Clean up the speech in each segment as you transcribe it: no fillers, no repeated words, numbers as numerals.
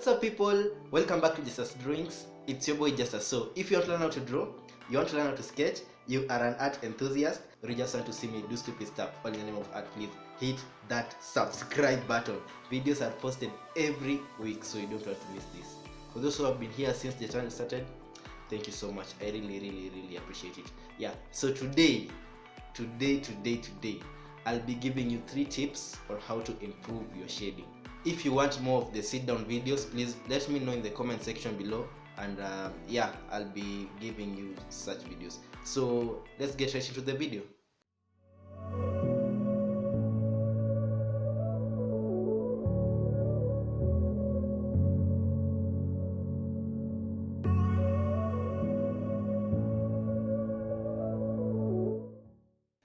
What's up, people? Welcome back to Justus Drawings. It's your boy Justus. So if you want to learn how to draw, you want to learn how to sketch, you are an art enthusiast, or you just want to see me do stupid stuff all in the name of art, please hit that subscribe button. Videos are posted every week, so you don't want to miss this. For those who have been here since the channel started, thank you so much. I really appreciate it. Yeah, so today I'll be giving you 3 tips on how to improve your shading. If you want more of the sit down videos, please let me know in the comment section below, and yeah, I'll be giving you such videos. So let's get right into the video.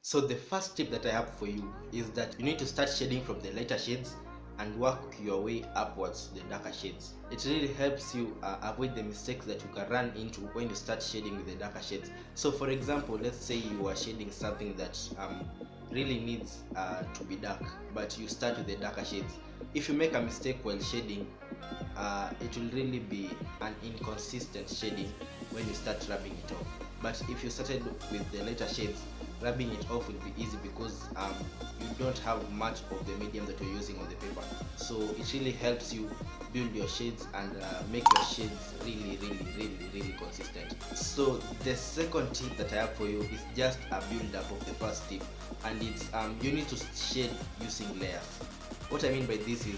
So the first tip that I have for you is that you need to start shading from the lighter shades and work your way upwards to the darker shades. It really helps you avoid the mistakes that you can run into when you start shading with the darker shades. So for example, let's say you are shading something that really needs to be dark, but you start with the darker shades. If you make a mistake while shading, it will really be an inconsistent shading when you start rubbing it off. But if you started with the lighter shades, rubbing it off will be easy because you don't have much of the medium that you're using on the paper. So it really helps you build your shades and make your shades really consistent. So the second tip that I have for you is just a build up of the first tip, and it's you need to shade using layers. What I mean by this is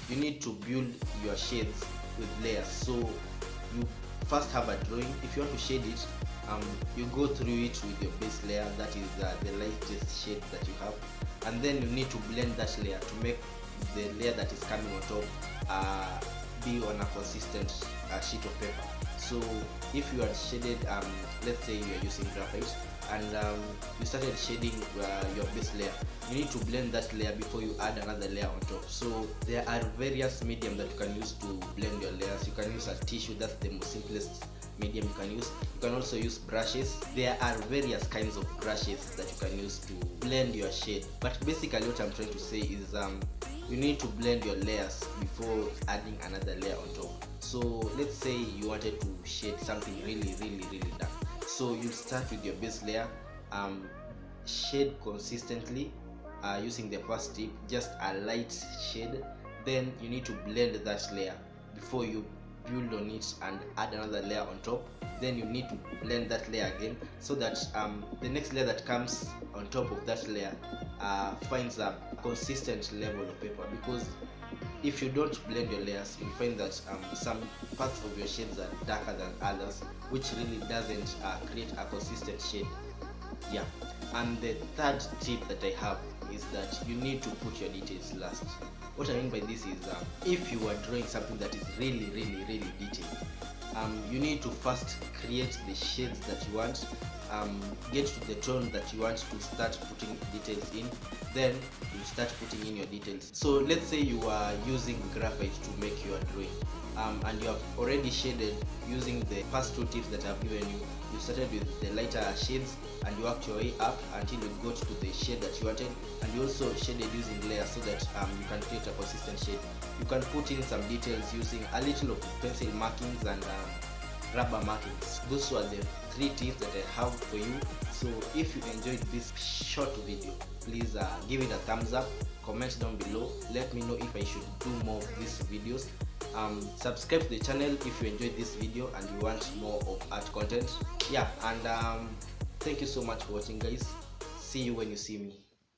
you need to build your shades with layers. So you first have a drawing. If you want to shade it, you go through it with your base layer, that is the lightest shade that you have, and then you need to blend that layer to make the layer that is coming on top be on a consistent sheet of paper. So if you are shaded, let's say you are using graphite, and you started shading your base layer, you need to blend that layer before you add another layer on top. So there are various medium that you can use to blend your layers. You can use a tissue, that's the most simplest medium you can use. You can also use brushes. There are various kinds of brushes that you can use to blend your shade, but basically what I'm trying to say is you need to blend your layers before adding another layer on top. So let's say you wanted to shade something really dark, so you start with your base layer, shade consistently using the first tip, just a light shade. Then you need to blend that layer before you build on it and add another layer on top. Then you need to blend that layer again, so that the next layer that comes on top of that layer finds a consistent level of paper. Because if you don't blend your layers, you find that some parts of your shades are darker than others, which really doesn't create a consistent shade. Yeah, and the third tip that I have is that you need to put your details last. What I mean by this is if you are drawing something that is really detailed, you need to first create the shades that you want, get to the tone that you want to start putting details in, then you start putting in your details. So let's say you are using graphite to make your drawing, and you have already shaded using the first 2 tips that I've given you. You started with the lighter shades and you worked your way up until you got to the shade that you wanted, and you also shaded using layers so that you can create a consistent shade. You can put in some details using a little of pencil markings and rubber markings. Those were the 3 tips that I have for you. So if you enjoyed this short video, please give it a thumbs up, comment down below, let me know if I should do more of these videos. Subscribe to the channel if you enjoyed this video and you want more of art content. Yeah, and thank you so much for watching, guys. See you when you see me.